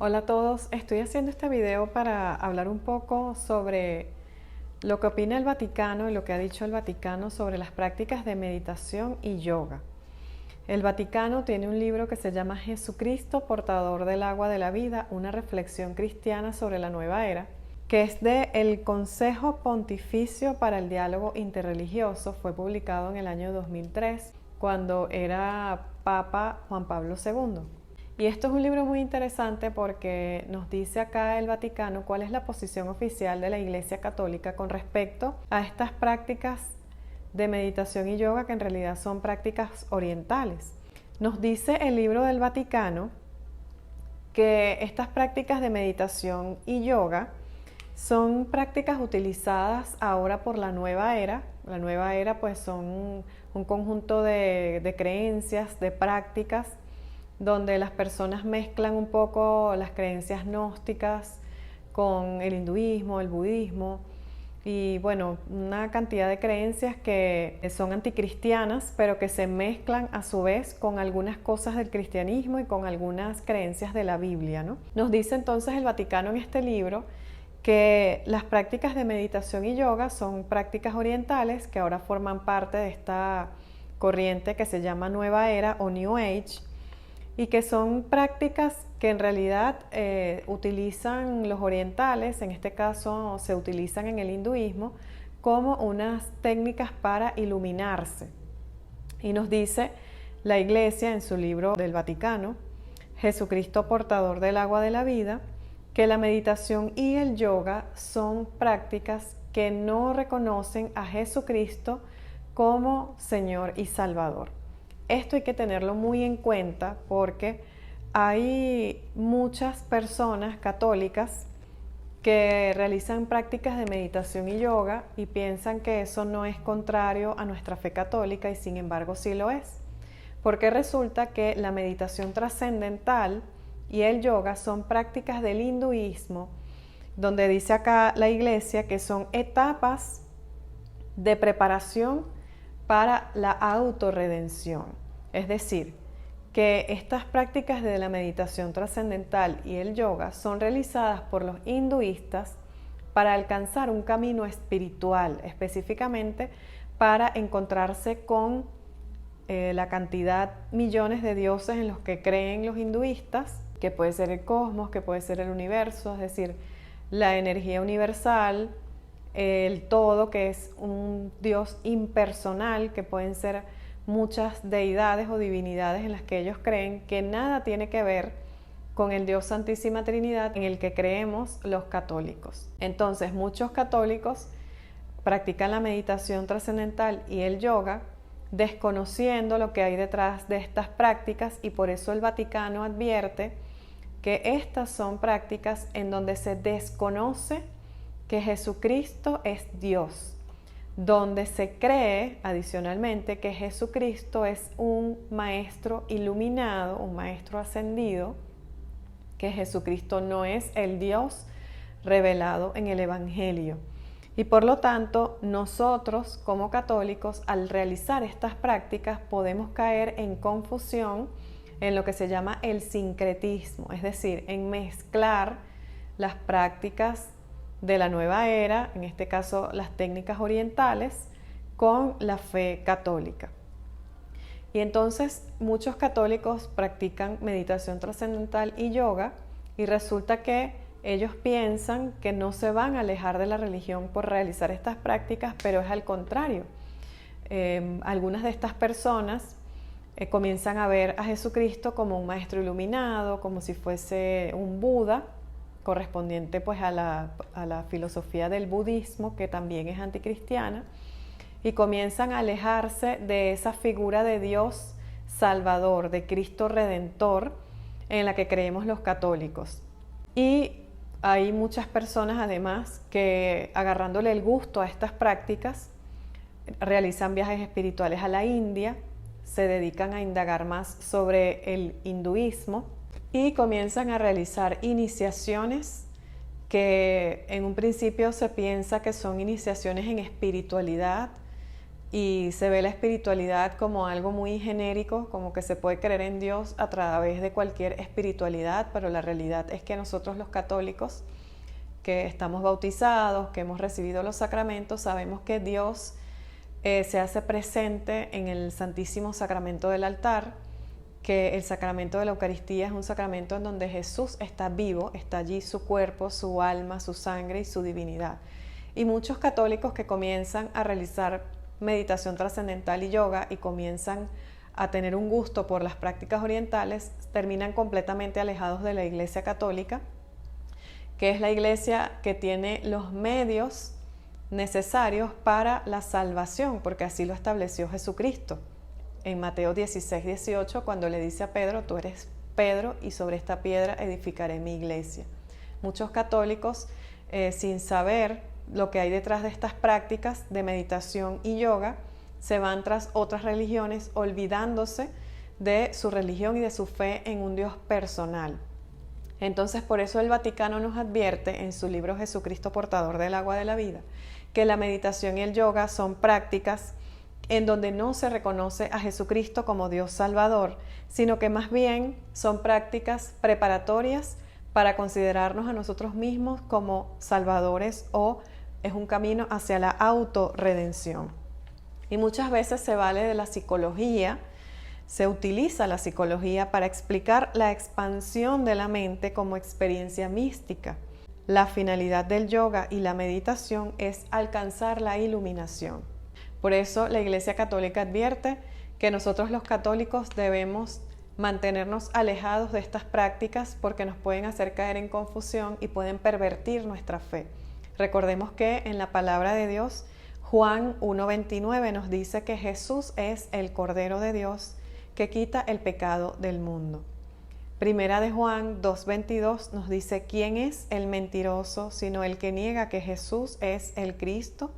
Hola a todos, estoy haciendo este video para hablar un poco sobre lo que opina el Vaticano y lo que ha dicho el Vaticano sobre las prácticas de meditación y yoga. El Vaticano tiene un libro que se llama Jesucristo, portador del agua de la vida, una reflexión cristiana sobre la nueva era, que es del Consejo Pontificio para el Diálogo Interreligioso. Fue publicado en el año 2003, cuando era Papa Juan Pablo II. Y esto es un libro muy interesante porque nos dice acá el Vaticano cuál es la posición oficial de la Iglesia Católica con respecto a estas prácticas de meditación y yoga, que en realidad son prácticas orientales. Nos dice el libro del Vaticano que estas prácticas de meditación y yoga son prácticas utilizadas ahora por la nueva era. La nueva era pues son un conjunto de creencias, de prácticas, donde las personas mezclan un poco las creencias gnósticas con el hinduismo, el budismo y bueno, una cantidad de creencias que son anticristianas, pero que se mezclan a su vez con algunas cosas del cristianismo y con algunas creencias de la Biblia, ¿no? Nos dice entonces el Vaticano en este libro que las prácticas de meditación y yoga son prácticas orientales que ahora forman parte de esta corriente que se llama Nueva Era o New Age, y que son prácticas que en realidad utilizan los orientales, en este caso se utilizan en el hinduismo, como unas técnicas para iluminarse. Y nos dice la Iglesia en su libro del Vaticano, Jesucristo, portador del agua de la vida, que la meditación y el yoga son prácticas que no reconocen a Jesucristo como Señor y Salvador. Esto hay que tenerlo muy en cuenta porque hay muchas personas católicas que realizan prácticas de meditación y yoga y piensan que eso no es contrario a nuestra fe católica, y sin embargo sí lo es. Porque resulta que la meditación trascendental y el yoga son prácticas del hinduismo, donde dice acá la Iglesia que son etapas de preparación para la autorredención. Es decir, que estas prácticas de la meditación trascendental y el yoga son realizadas por los hinduistas para alcanzar un camino espiritual, específicamente para encontrarse con la cantidad, millones de dioses en los que creen los hinduistas, que puede ser el cosmos, que puede ser el universo, es decir, la energía universal, el todo, que es un Dios impersonal, que pueden ser muchas deidades o divinidades en las que ellos creen, que nada tiene que ver con el Dios Santísima Trinidad en el que creemos los católicos. Entonces, muchos católicos practican la meditación trascendental y el yoga desconociendo lo que hay detrás de estas prácticas, y por eso el Vaticano advierte que estas son prácticas en donde se desconoce que Jesucristo es Dios, donde se cree adicionalmente que Jesucristo es un maestro iluminado, un maestro ascendido, que Jesucristo no es el Dios revelado en el Evangelio. Y por lo tanto, nosotros como católicos, al realizar estas prácticas, podemos caer en confusión en lo que se llama el sincretismo, es decir, en mezclar las prácticas de la nueva era, en este caso las técnicas orientales, con la fe católica. Y entonces muchos católicos practican meditación trascendental y yoga, y resulta que ellos piensan que no se van a alejar de la religión por realizar estas prácticas, pero es al contrario. Algunas de estas personas comienzan a ver a Jesucristo como un maestro iluminado, como si fuese un Buda, correspondiente pues a la filosofía del budismo, que también es anticristiana, y comienzan a alejarse de esa figura de Dios Salvador, de Cristo Redentor, en la que creemos los católicos. Y hay muchas personas además que, agarrándole el gusto a estas prácticas, realizan viajes espirituales a la India, se dedican a indagar más sobre el hinduismo y comienzan a realizar iniciaciones que en un principio se piensa que son iniciaciones en espiritualidad, y se ve la espiritualidad como algo muy genérico, como que se puede creer en Dios a través de cualquier espiritualidad, pero la realidad es que nosotros los católicos, que estamos bautizados, que hemos recibido los sacramentos, sabemos que Dios se hace presente en el Santísimo Sacramento del altar, que el sacramento de la Eucaristía es un sacramento en donde Jesús está vivo, está allí su cuerpo, su alma, su sangre y su divinidad. Y muchos católicos que comienzan a realizar meditación trascendental y yoga y comienzan a tener un gusto por las prácticas orientales, terminan completamente alejados de la Iglesia católica, que es la iglesia que tiene los medios necesarios para la salvación, porque así lo estableció Jesucristo. En Mateo 16, 18, cuando le dice a Pedro, tú eres Pedro y sobre esta piedra edificaré mi iglesia. Muchos católicos, sin saber lo que hay detrás de estas prácticas de meditación y yoga, se van tras otras religiones, olvidándose de su religión y de su fe en un Dios personal. Entonces, por eso el Vaticano nos advierte en su libro Jesucristo portador del agua de la vida, que la meditación y el yoga son prácticas en donde no se reconoce a Jesucristo como Dios Salvador, sino que más bien son prácticas preparatorias para considerarnos a nosotros mismos como salvadores, o es un camino hacia la autorredención. Y muchas veces se vale de la psicología, se utiliza la psicología para explicar la expansión de la mente como experiencia mística. La finalidad del yoga y la meditación es alcanzar la iluminación. Por eso la Iglesia Católica advierte que nosotros los católicos debemos mantenernos alejados de estas prácticas porque nos pueden hacer caer en confusión y pueden pervertir nuestra fe. Recordemos que en la palabra de Dios, Juan 1:29 nos dice que Jesús es el Cordero de Dios que quita el pecado del mundo. Primera de Juan 2:22 nos dice, ¿quién es el mentiroso sino el que niega que Jesús es el Cristo?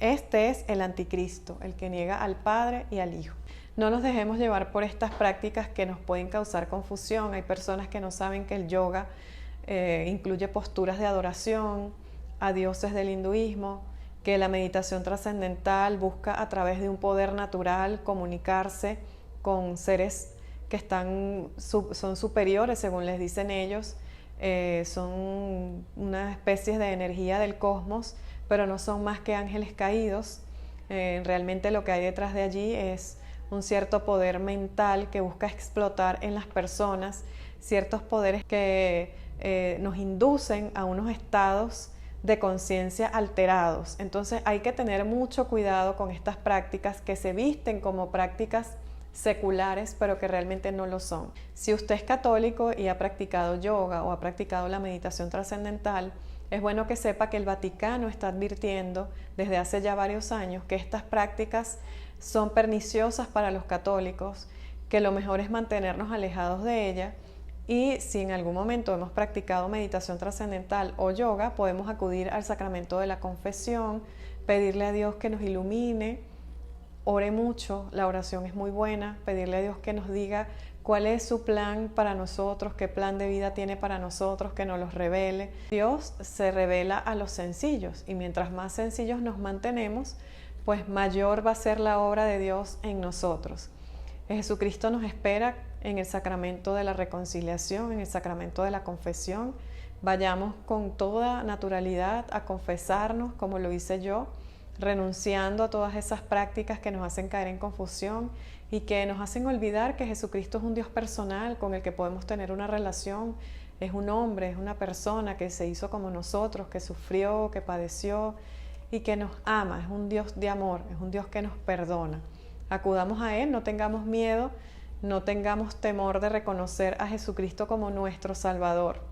Este es el anticristo, el que niega al Padre y al Hijo. No nos dejemos llevar por estas prácticas que nos pueden causar confusión. Hay personas que no saben que el yoga incluye posturas de adoración a dioses del hinduismo, que la meditación trascendental busca a través de un poder natural comunicarse con seres que son superiores, según les dicen ellos, son una especie de energía del cosmos, pero no son más que ángeles caídos. Realmente lo que hay detrás de allí es un cierto poder mental que busca explotar en las personas, ciertos poderes que nos inducen a unos estados de conciencia alterados. Entonces hay que tener mucho cuidado con estas prácticas que se visten como prácticas seculares, pero que realmente no lo son. Si usted es católico y ha practicado yoga o ha practicado la meditación trascendental, es bueno que sepa que el Vaticano está advirtiendo desde hace ya varios años que estas prácticas son perniciosas para los católicos, que lo mejor es mantenernos alejados de ella, y si en algún momento hemos practicado meditación trascendental o yoga, podemos acudir al sacramento de la confesión, pedirle a Dios que nos ilumine. Ore mucho, la oración es muy buena, pedirle a Dios que nos diga cuál es su plan para nosotros, qué plan de vida tiene para nosotros, que nos los revele. Dios se revela a los sencillos, y mientras más sencillos nos mantenemos, pues mayor va a ser la obra de Dios en nosotros. Jesucristo nos espera en el sacramento de la reconciliación, en el sacramento de la confesión. Vayamos con toda naturalidad a confesarnos, como lo hice yo, renunciando a todas esas prácticas que nos hacen caer en confusión y que nos hacen olvidar que Jesucristo es un Dios personal con el que podemos tener una relación. Es un hombre, es una persona que se hizo como nosotros, que sufrió, que padeció y que nos ama. Es un Dios de amor, es un Dios que nos perdona. Acudamos a Él, no tengamos miedo, no tengamos temor de reconocer a Jesucristo como nuestro Salvador.